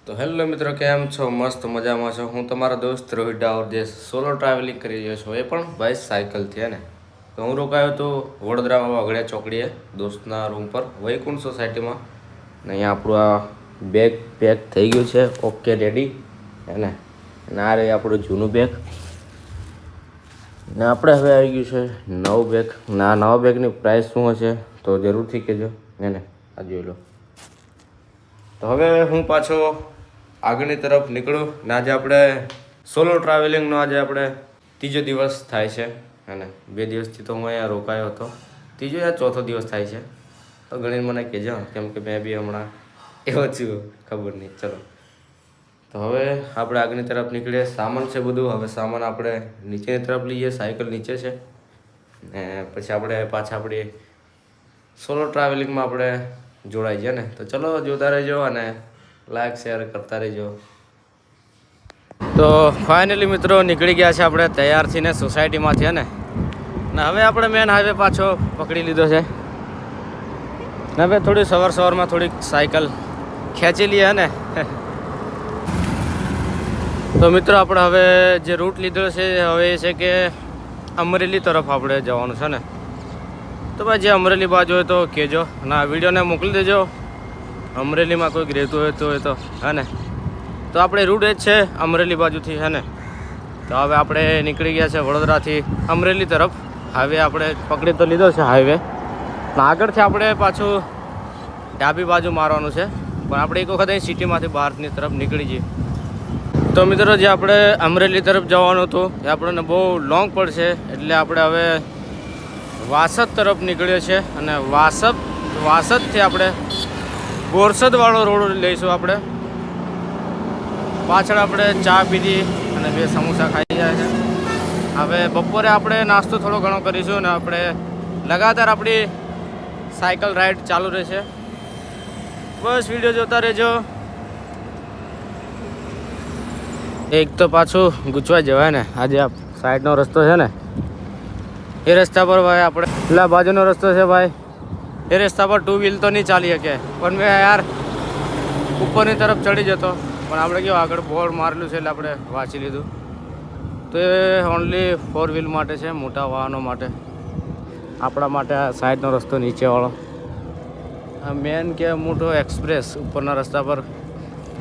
તો હેલો મિત્રો, કેમ છો? મસ્ત મજામાં છો? હું તમારો દોસ્ત રોહિત ડાવર જે સોલો ટ્રાવેલિંગ કરી રહ્યો છું, એ પણ ભાઈ સાયકલથી હે ને. તો હું રોકાયો હતો વડોદરામાં વાઘડિયા ચોકડીએ દોસ્તના રૂમ પર વૈકુંઠ સોસાયટીમાં. ને અહીંયા આપણું આ બેગ પેક થઈ ગયું છે, ઓકે રેડી હે ને. અને આ રહી આપણું જૂનું બેગ ને આપણે હવે આવી ગયું છે નવું બેગ. ને આ નવા બેગની પ્રાઇસ શું હશે તો જરૂરથી કહેજો હે ને. આ જોઈ લો. તો હવે હું પાછો આગળની તરફ નીકળું ને આજે આપણે સોલો ટ્રાવેલિંગનો આજે આપણે ત્રીજો દિવસ થાય છે અને 2 દિવસથી તો હું અહીંયા રોકાયો હતો. ત્રીજો યા ચોથો દિવસ થાય છે તો ગણીને મને કહેજો, કેમ કે મેં બી હમણાં એવો છું, ખબર નહીં. ચલો તો હવે આપણે આગળની તરફ નીકળીએ. સામાન છે બધું, હવે સામાન આપણે નીચેની તરફ લઈએ. સાયકલ નીચે છે ને પછી આપણે પાછા આપણી સોલો ટ્રાવેલિંગમાં આપણે જોડાઈ જાય ને. તો ચલો જોતા રહેજો અને લાઈક શેર કરતા રહેજો. તો ફાઇનલી મિત્રો નીકળી ગયા છે આપણે તૈયાર થઈને સોસાયટીમાંથી ને હવે આપણે મેન હાઈવે પાછો પકડી લીધો છે ને હવે થોડી સવારમાં થોડીક સાયકલ ખેંચી લઈએ ને. તો મિત્રો આપણે હવે જે રૂટ લીધો છે હવે એ છે કે અમરેલી તરફ આપણે જવાનું છે ને. તો ભાઈ જે અમરેલી બાજુ હોય તો કહેજો અને આ વિડીયોને મોકલી દેજો. અમરેલીમાં કોઈક રહેતું હોય તો હે ને. તો આપણે રૂટ એ જ છે અમરેલી બાજુથી હે ને. તો હવે આપણે નીકળી ગયા છે વડોદરાથી અમરેલી તરફ. હાઈવે આપણે પકડી તો લીધો છે હાઈવે, આગળથી આપણે પાછું ડાબી બાજુ મારવાનું છે. પણ આપણે એક વખત અહીં સિટીમાંથી બહારની તરફ નીકળી જઈએ. તો મિત્રો જે આપણે અમરેલી તરફ જવાનું હતું એ આપણને બહુ લોંગ પડશે, એટલે આપણે હવે વાસદ તરફ નીકળ્યો છે અને વાસદથી આપણે બોરસદવાળો રોડ લઈશું. આપણે પાછળ આપણે ચા પીધી અને 2 સમોસા ખાઈ જાય છે. હવે બપોરે આપણે નાસ્તો થોડો ઘણો કરીશું અને આપણે લગાતાર આપણી સાયકલ રાઈડ ચાલુ રહેશે. બસ વિડીયો જોતા રહેજો. એક તો પાછું ગુચવાઈ જવાય ને, આજે આ સાઈડનો રસ્તો છે ને એ રસ્તા પર ભાઈ આપણે પેલા બાજુનો રસ્તો છે ભાઈ, એ રસ્તા પર 2 વ્હીલ તો નહીં ચાલી શકે. પણ મેં યાર ઉપરની તરફ ચડી જતો, પણ આપણે કેવું આગળ બોર્ડ મારેલું છે એટલે આપણે વાંચી લીધું. તો એ ઓનલી 4 વ્હીલ માટે છે, મોટા વાહનો માટે. આપણા માટે આ સાઈડનો રસ્તો નીચેવાળો આ મેન કે મોટો એક્સપ્રેસ ઉપરના રસ્તા પર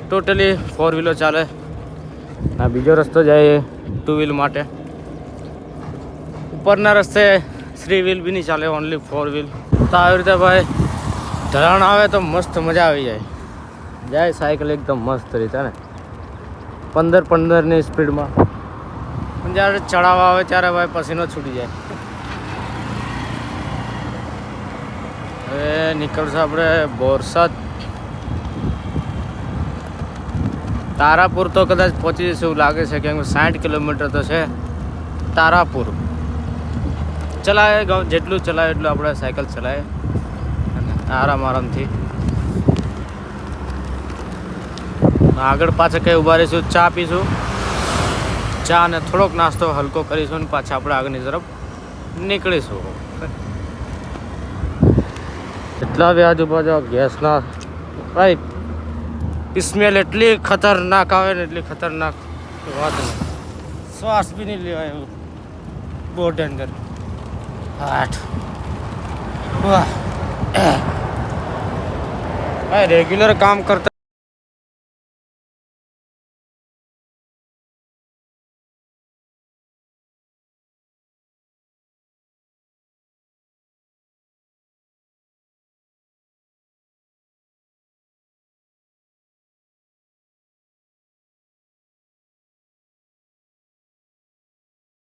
ટોટલી 4 વ્હીલો ચાલે. આ બીજો રસ્તો જાય 2 વ્હીલ માટે. ઉપરના રસ્તે 3 વ્હીલ બી નહીં ચાલે, ઓનલી 4 વ્હીલ. તો આવી રીતે ભાઈ ઢળાણ આવે તો મસ્ત મજા આવી જાય સાયકલ એકદમ મસ્ત રીતે ને 15-15ની સ્પીડમાં. પણ જ્યારે ચડાવ આવે ત્યારે ભાઈ પસીનો છૂટી જાય. હવે નીકળશે આપણે બોરસદ. તારાપુર તો કદાચ પહોંચી જશે એવું લાગે છે, કેમ કે 60 કિલોમીટર તો છે તારાપુર. ચલાવે જેટલું ચલાવે એટલું આપણે સાયકલ ચલાવે અને આરામથી આગળ પાછળ કંઈ ઊભા રહીશું, ચા પીશું, ચા અને થોડોક નાસ્તો હલકો કરીશું અને પાછા આપણે આગળની તરફ નીકળીશું. એટલા બી આજુબાજુ ગેસના ભાઈ સ્મેલ એટલી ખતરનાક આવે ને, એટલી ખતરનાક વાત નહીં, શ્વાસ બી નહીં લેવાય એવું. બહુ ડેન્જર. ભાઈ રેગ્યુલર કામ કરતા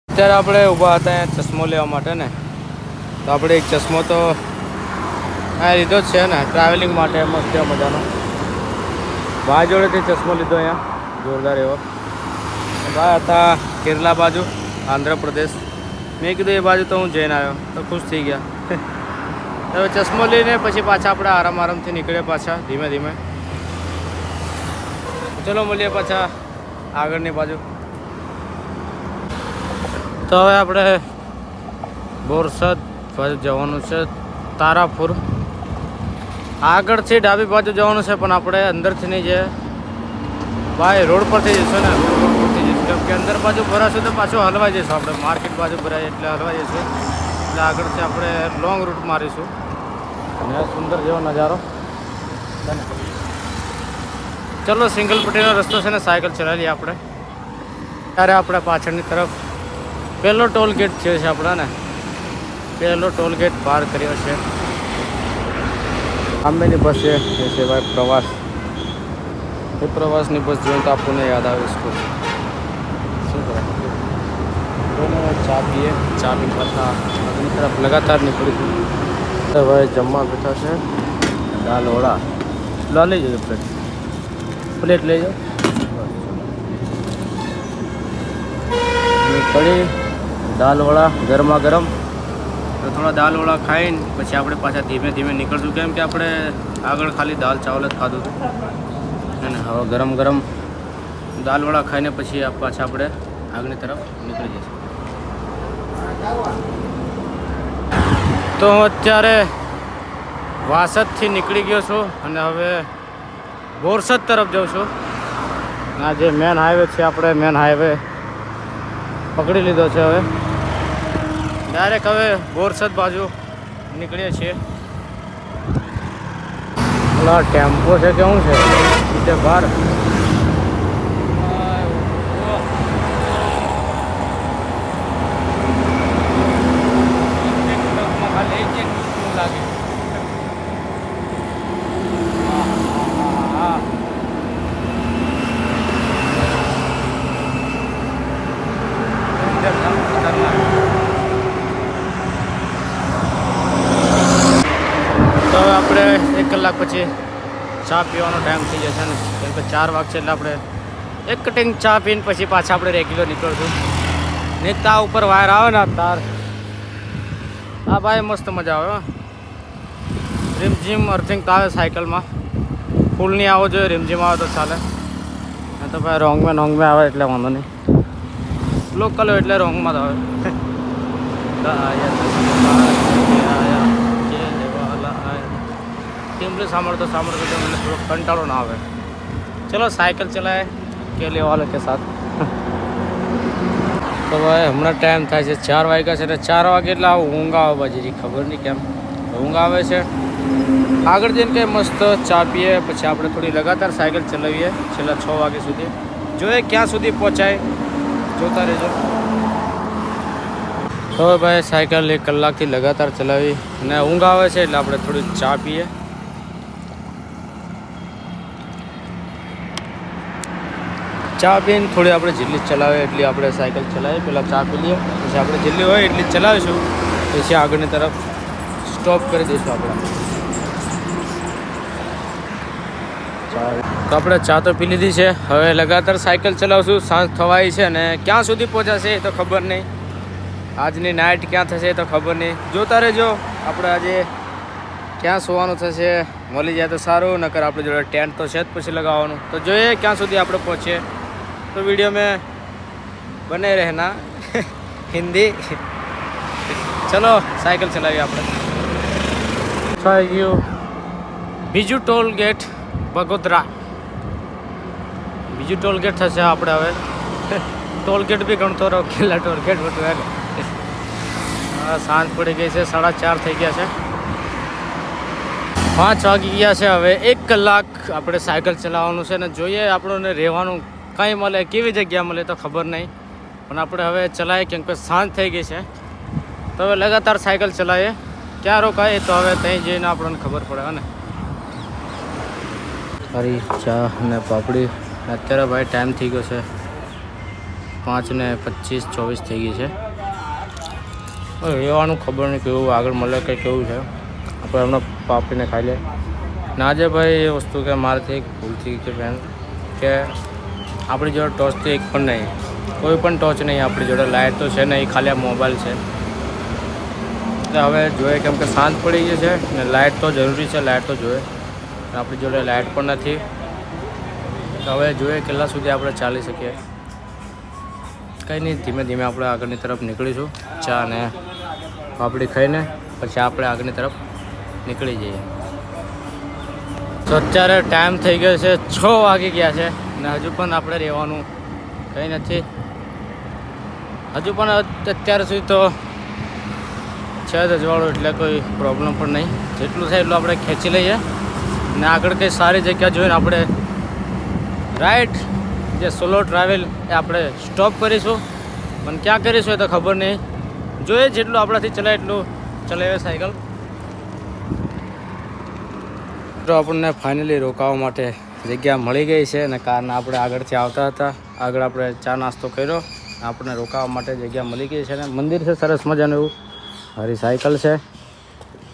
અત્યારે આપણે ઊભા હતા અહીંયા ચશ્મો લેવા માટે ને. તો આપણે એક ચશ્મો તો આ લીધો જ છે ને ટ્રાવેલિંગ માટે, મસ્ત મજાનો. ભાઈ જોડેથી ચશ્મો લીધો અહીંયા જોરદાર એવો. ભાઈ હતા કેરલા બાજુ, આંધ્રપ્રદેશ. મેં કીધું એ બાજુ તો હું જઈને આવ્યો તો ખુશ થઈ ગયા. હવે ચશ્મો લઈને પછી પાછા આપણે આરામથી નીકળીએ પાછા ધીમે ધીમે. ચલો મળીએ પાછા આગળની બાજુ. તો હવે આપણે બોરસદ બાજુ જવાનું છે, તારાપુર. આગળથી ડાબી બાજુ જવાનું છે પણ આપણે અંદરથી નહીં જઈએ, ભાઈ રોડ પરથી જઈશું ને, રોડ પરથી જઈશું કેમ કે અંદર બાજુ ભરાશું તો પાછું હલવાઈ જઈશું આપણે, માર્કેટ બાજુ ભરાય એટલે હલવાઈ જઈશું, એટલે આગળથી આપણે લોંગ રૂટ મારીશું. અને સુંદર જેવો નજારો. ચલો સિંગલ પટ્ટીનો રસ્તો છે ને, સાયકલ ચલાવી લઈએ આપણે. ત્યારે આપણે પાછળની તરફ પહેલો ટોલ ગેટ થયો છે આપણા ને, પહેલો ટોલ ગેટ પાર કર્યો છે. આંબેની બસ છે એ છે ભાઈ પ્રવાસ. એ પ્રવાસની બસ જોઈને તો આપણને યાદ આવે સ્કૂલ. શું કરે ચા પીએ, ચા પી કરતા આગળની તરફ લગાતાર નીકળીશું. ભાઈ જમવા બેઠા છે, દાલ વડા લઈ જજો, પ્લેટ લઈ જાઓ. કઢી દાલ વડા ગરમા ગરમ. તો થોડા દાલ વડા ખાઈને પછી આપણે પાછા ધીમે ધીમે નીકળશું, કેમ કે આપણે આગળ ખાલી દાલ ચાવલ જ ખાધું હતું અને હવે ગરમ ગરમ દાલ વડા ખાઈને પછી પાછા આપણે આગળની તરફ નીકળી જઈશું. તો હું અત્યારે વાસદથી નીકળી ગયો છું અને હવે બોરસદ તરફ જાઉં છું. આ જે મેન હાઈવે છે, આપણે મેન હાઈવે પકડી લીધો છે. હવે ડાયરેક્ટ હવે બોરસદ બાજુ નીકળીએ છીએ. ઓલા ટેમ્પો છે કેવું છે એટલે બહાર તો હવે આપણે 1 કલાક પછી ચા પીવાનો ટાઈમ થઈ જશે ને, કેમ કે 4 વાગશે એટલે આપણે એક કટિંગ ચા પીને પછી પાછા આપણે રેગ્યુલર નીકળશું. ને તા ઉપર વાયર આવે ને તાર, આ ભાઈ મસ્ત મજા આવે. રીમઝીમ અર્થિંગ તો આવે સાયકલમાં, ફૂલ નહીં આવો જોઈએ, રીમઝીમ આવે તો ચાલે. તો ભાઈ રોંગમાં આવે એટલે વાંધો નહીં, લોકલ હોય એટલે રોંગમાં જ આવે. ટીમ્બલી સાંભળતો તો મને થોડો કંટાળો ના આવે. ચલો સાયકલ ચલાए કેલે વાલે કે સાથ. તો ભાઈ હમણાં ટાઈમ થાય છે 4 વાગ્યા છે, એટલે 4 વાગે એટલે ઊંઘ આવે બાજી, ખબર નહીં કેમ ઊંઘ આવે છે. આગળ જઈને કંઈ મસ્ત ચા પીએ પછી આપણે થોડી લગાતાર સાયકલ ચલાવીએ છેલ્લા 6 વાગ્યા સુધી. જોઈએ ક્યાં સુધી પહોંચાય, જોતા રહેજો. તો ભાઈ સાયકલ 1 કલાકથી લગાતાર ચલાવી અને ઊંઘ આવે છે એટલે આપણે થોડી ચા પીએ. ચા પીને થોડી આપણે જેટલી ચલાવે એટલી આપણે સાયકલ ચલાવીએ, પહેલાં ચા પી લઈએ પછી આપણે જેટલી હોય એટલી ચલાવીશું, પછી આગળની તરફ સ્ટોપ કરી દઈશું આપણે. તો આપણે ચા તો પી લીધી છે, હવે લગાતાર સાયકલ ચલાવશું. સાંજ થવાય છે અને ક્યાં સુધી પહોંચાશે એ તો ખબર નહીં, આજની નાઇટ ક્યાં થશે એ તો ખબર નહીં. જોતા રહેજો. આપણે આજે ક્યાં સુવાનું થશે, મળી જાય તો સારું, નકર આપણે જોડે ટેન્ટ તો છે જ પછી લગાવવાનું. તો જોઈએ ક્યાં સુધી આપણે પહોંચીએ. તો વિડીયો में बने रहना हिंदी. चलो साइकिल चलाવીએ આપણે. થઈ ગયું બીજું ટોલ ગેટ બગોદરા. બીજું ટોલ ગેટ થશે આપણે હવે. ટોલ ગેટ બી ગણતો રહો, કેટલા ટોલ ગેટ બધું. સાંજ પડી ગઈ છે, 4:30 થઈ ગયા છે, 5 વાગી ગયા છે. હવે 1 કલાક આપણે સાયકલ ચલાવવાનું છે ને જોઈએ આપણને રહેવાનું કંઈ મળે, કેવી જગ્યા મળે તો ખબર નહીં, પણ આપણે હવે ચલાવીએ કેમ કે સાંજ થઈ ગઈ છે. તો હવે લગાતાર સાયકલ ચલાવીએ, ક્યાં રોકાય તો હવે ત્યાં જઈને આપણને ખબર પડે. ને સારી ચા અને પાપડી. અત્યારે ભાઈ ટાઈમ થઈ ગયો છે 5:25-24 થઈ ગઈ છે. રહેવાનું ખબર નહીં કેવું આગળ મળે કે કેવું છે. આપણે હમણાં પાપડીને ખાઈ લે. ના જે ભાઈ એ વસ્તુ કે મારાથી એક ભૂલ થઈ કે બેન કે આપણી જોડે ટોર્ચ તો એક પણ નહીં, કોઈ પણ ટોર્ચ નહીં આપણી જોડે. લાઇટ તો છે નહીં, ખાલી આ મોબાઈલ છે. એટલે હવે જોઈએ કેમ કે સાંજ પડી ગઈ છે ને લાઇટ તો જરૂરી છે, લાઇટ તો જોઈએ. આપણી જોડે લાઇટ પણ નથી. તો હવે જોઈએ કેટલા સુધી આપણે ચાલી શકીએ. કંઈ નહીં, ધીમે ધીમે આપણે આગળની તરફ નીકળીશું. ચા ને પાપડી ખાઈને પછી આપણે આગળની તરફ નીકળી જઈએ. તો અત્યારે ટાઈમ થઈ ગયો છે 6 વાગી ગયા છે ને હજુ પણ આપણે રહેવાનું કંઈ નથી. હજુ પણ અત્યાર સુધી તો છે જ અજવાળું, એટલે કોઈ પ્રોબ્લેમ પણ નહીં. જેટલું થાય એટલું આપણે ખેંચી લઈએ ને આગળ કંઈ સારી જગ્યા જોઈને આપણે રાઈટ જે સોલો ટ્રાવેલ એ આપણે સ્ટોપ કરીશું. પણ ક્યાં કરીશું એ તો ખબર નહીં. જોઈએ જેટલું આપણાથી ચલાય એટલું ચલાવીએ સાયકલ. તો આપણને ફાઇનલી રોકાવા માટે જગ્યા મળી ગઈ છે અને કારના આપણે આગળથી આવતા હતા. આગળ આપણે ચા નાસ્તો કર્યો, આપણને રોકાવા માટે જગ્યા મળી ગઈ છે. અને મંદિર છે સરસ મજાનું એવું, મારી સાયકલ છે.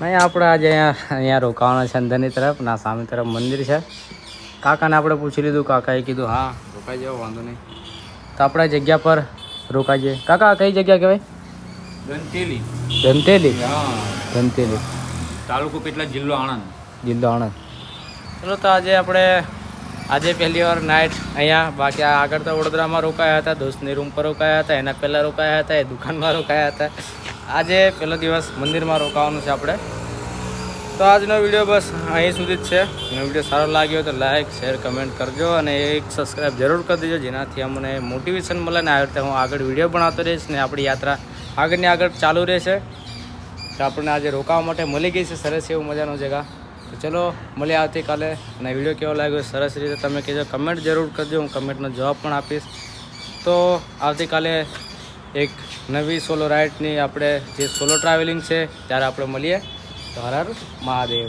નહીં આપણે આજે અહીંયા રોકાવાના છે અંદરની તરફ, ના સામે તરફ મંદિર છે. કાકાને આપણે પૂછી લીધું, કાકાએ કીધું હા રોકાઈ જાઓ, વાંધો નહીં. તો આપણે જગ્યા પર રોકાઈ જઈએ. કાકા કઈ જગ્યા કહેવાય? ધનતેલી. ધનતેલી. હા, ધનતેલી તાલુકો કેટલા, જિલ્લો આણંદ. જિલ્લો આણંદ. ચલો તો આજે પહેલી વાર નાઇટ અહીંયા. બાકી આગળ તો વડોદરામાં રોકાયા હતા, દોસ્તની રૂમ પર રોકાયા હતા, એના પહેલાં રોકાયા હતા, એ દુકાનમાં રોકાયા હતા. આજે પહેલો દિવસ મંદિરમાં રોકાવાનું છે આપણે. તો આજનો વિડીયો બસ અહીં સુધી જ છે. અને વિડીયો સારો લાગ્યો તો લાઇક શેર કમેન્ટ કરજો અને એક સબસ્ક્રાઈબ જરૂર કરી દેજો, જેનાથી અમને મોટિવેશન મળે ને આ રીતે હું આગળ વિડીયો બનાવતો રહીશ ને આપણી યાત્રા આગળની આગળ ચાલુ રહેશે. તો આપણને આજે રોકાવા માટે મળી ગઈ છે સરસ એવું મજાનું જગ્યા. તો ચલો મળીએ આવતીકાલે. અને વિડીયો કેવો લાગ્યો સરસ રીતે તમે કહેજો, કમેન્ટ જરૂર કરજો, હું કમેન્ટનો જવાબ પણ આપીશ. તો આવતીકાલે એક નવી સોલો રાઇડની આપણે જે સોલો ટ્રાવેલિંગ છે ત્યારે આપણે મળીએ. તો હર હર મહાદેવ.